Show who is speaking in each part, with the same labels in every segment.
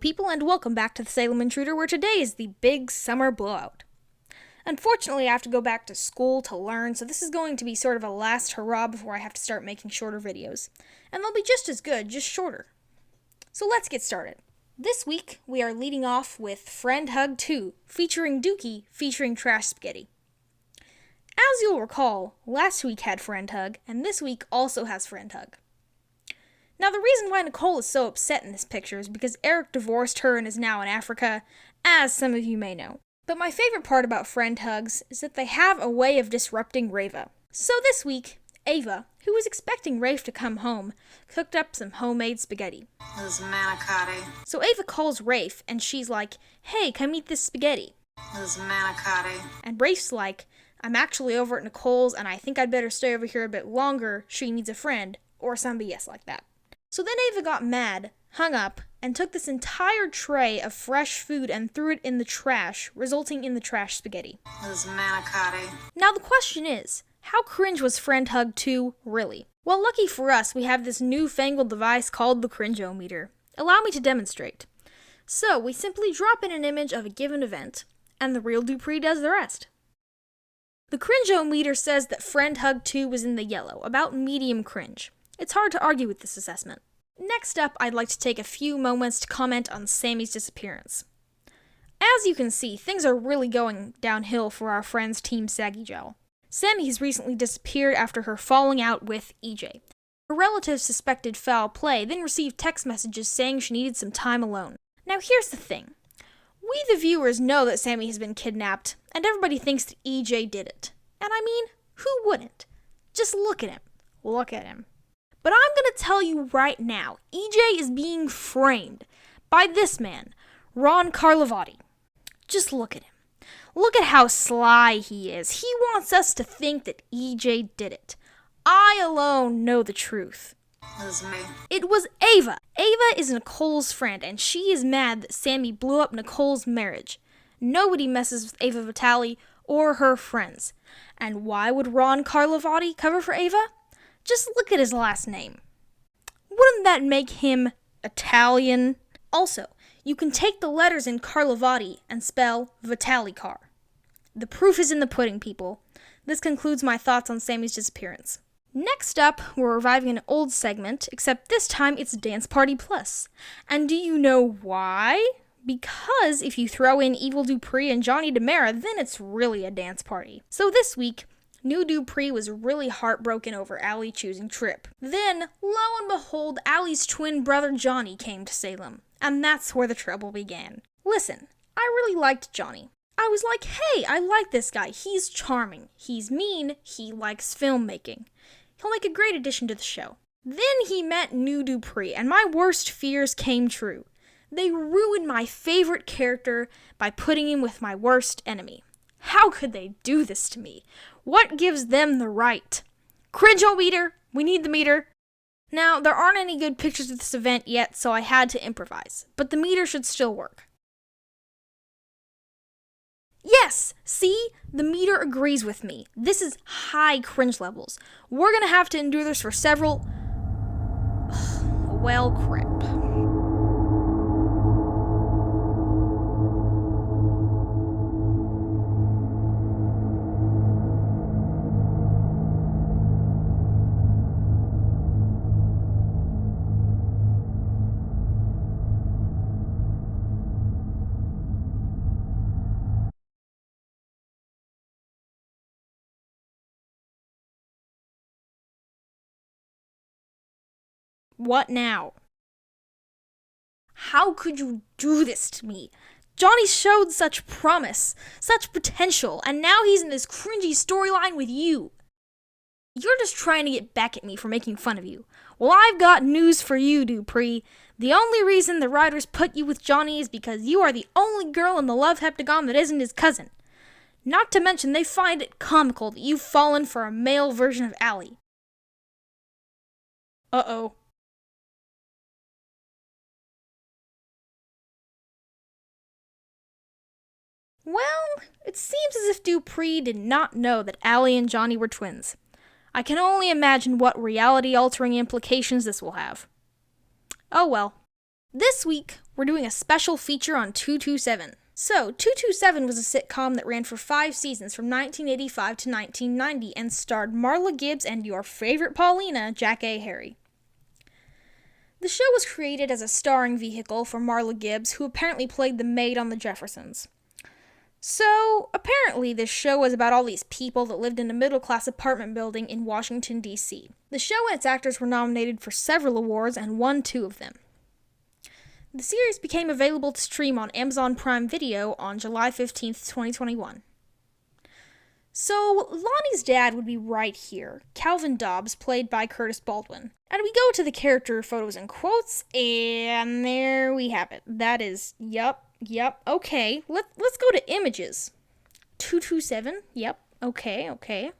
Speaker 1: people, and welcome back to the Salem Intruder, where today is the Big Summer Blowout. Unfortunately, I have to go back to school to learn, so this is going to be sort of a last hurrah before I have to start making shorter videos. And they'll be just as good, just shorter. So let's get started. This week, we are leading off with Friend Hug 2, featuring Dookie, featuring Trash Spaghetti. As you'll recall, last week had Friend Hug, and this week also has Friend Hug. Now, the reason why Nicole is so upset in this picture is because Eric divorced her and is now in Africa, as some of you may know. But my favorite part about Friend Hugs is that they have a way of disrupting Rava. So this week, Ava, who was expecting Rafe to come home, cooked up some homemade spaghetti.
Speaker 2: Those manicotti.
Speaker 1: So Ava calls Rafe, and she's like, "Hey, come eat this spaghetti."
Speaker 2: Those manicotti.
Speaker 1: And Rafe's like, "I'm actually over at Nicole's, and I think I'd better stay over here a bit longer. She needs a friend," or some BS like that. So then Ava got mad, hung up, and took this entire tray of fresh food and threw it in the trash, resulting in the trash spaghetti.
Speaker 2: Those manicotti.
Speaker 1: Now the question is, how cringe was Friend Hug 2 really? Well, lucky for us, we have this newfangled device called the Cringe-O-Meter. Allow me to demonstrate. So, we simply drop in an image of a given event, and the real Dupree does the rest. The Cringe-O-Meter says that Friend Hug 2 was in the yellow, about medium cringe. It's hard to argue with this assessment. Next up, I'd like to take a few moments to comment on Samis Disappearance. As you can see, things are really going downhill for our friend's Team Saggy Gel. Sammy has recently disappeared after her falling out with EJ. Her relatives suspected foul play, then received text messages saying she needed some time alone. Now here's the thing. We the viewers know that Sammy has been kidnapped, and everybody thinks that EJ did it. And I mean, who wouldn't? Just look at him. Look at him. But I'm going to tell you right now, EJ is being framed by this man, Ron Carlivati. Just look at him. Look at how sly he is. He wants us to think that EJ did it. I alone know the truth.
Speaker 2: It was me.
Speaker 1: It was Ava. Ava is Nicole's friend, and she is mad that Sammy blew up Nicole's marriage. Nobody messes with Ava Vitale or her friends. And why would Ron Carlivati cover for Ava? Just look at his last name. Wouldn't that make him Italian? Also, you can take the letters in Carlivati and spell Vitalicar. The proof is in the pudding, people. This concludes my thoughts on Sammy's disappearance. Next up, we're reviving an old segment, except this time it's Dance Party Plus. And do you know why? Because if you throw in Evil Dupree and Johnny DeMera, then it's really a dance party. So this week, New Dupree was really heartbroken over Allie choosing Trip. Then, lo and behold, Allie's twin brother Johnny came to Salem. And that's where the trouble began. Listen, I really liked Johnny. I was like, hey, I like this guy. He's charming. He's mean. He likes filmmaking. He'll make a great addition to the show. Then he met New Dupree, and my worst fears came true. They ruined my favorite character by putting him with my worst enemy. How could they do this to me? What gives them the right? Cringe-O-Meter! We need the meter! Now, there aren't any good pictures of this event yet, so I had to improvise. But the meter should still work. Yes! See? The meter agrees with me. This is high cringe levels. We're gonna have to endure this for several... well, crap. What now? How could you do this to me? Johnny showed such promise, such potential, and now he's in this cringy storyline with you. You're just trying to get back at me for making fun of you. Well, I've got news for you, Dupree. The only reason the writers put you with Johnny is because you are the only girl in the love heptagon that isn't his cousin. Not to mention, they find it comical that you've fallen for a male version of Allie. Uh-oh. Well, it seems as if Dupree did not know that Allie and Johnny were twins. I can only imagine what reality-altering implications this will have. Oh well. This week, we're doing a special feature on 227. So, 227 was a sitcom that ran for 5 seasons from 1985 to 1990 and starred Marla Gibbs and your favorite Paulina, Jack A. Harry. The show was created as a starring vehicle for Marla Gibbs, who apparently played the maid on The Jeffersons. So, apparently, this show was about all these people that lived in a middle-class apartment building in Washington, D.C. The show and its actors were nominated for several awards and won 2 of them. The series became available to stream on Amazon Prime Video on July 15th, 2021. So, Lonnie's dad would be right here, Calvin Dobbs, played by Curtis Baldwin. And we go to the character photos and quotes, and there we have it. That is, yep, okay. Let's go to images. 227, yep, okay.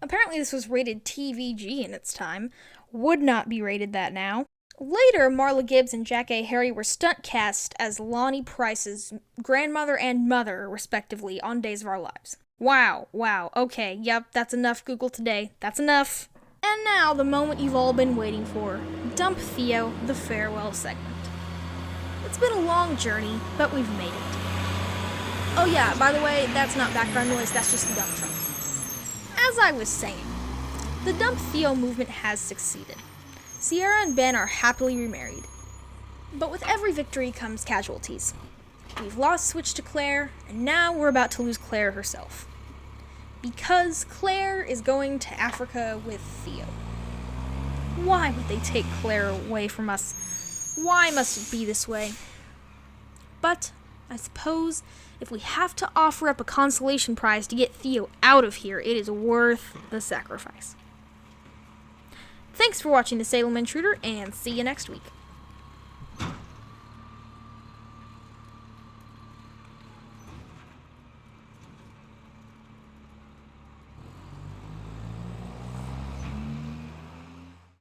Speaker 1: Apparently this was rated TVG in its time. Would not be rated that now. Later, Marla Gibbs and Jack A. Harry were stunt cast as Lonnie Price's grandmother and mother, respectively, on Days of Our Lives. Wow, okay, yep, that's enough Google today. That's enough. And now, the moment you've all been waiting for. Dump Theo, the farewell segment. It's been a long journey, but we've made it. Oh yeah, by the way, that's not background noise, that's just the dump truck. As I was saying, the Dump Theo movement has succeeded. Sierra and Ben are happily remarried. But with every victory comes casualties. We've lost Switch to Claire, and now we're about to lose Claire herself. Because Claire is going to Africa with Theo. Why would they take Claire away from us? Why must it be this way? But I suppose if we have to offer up a consolation prize to get Theo out of here, it is worth the sacrifice. Thanks for watching The Salem Intruder, and see you next week.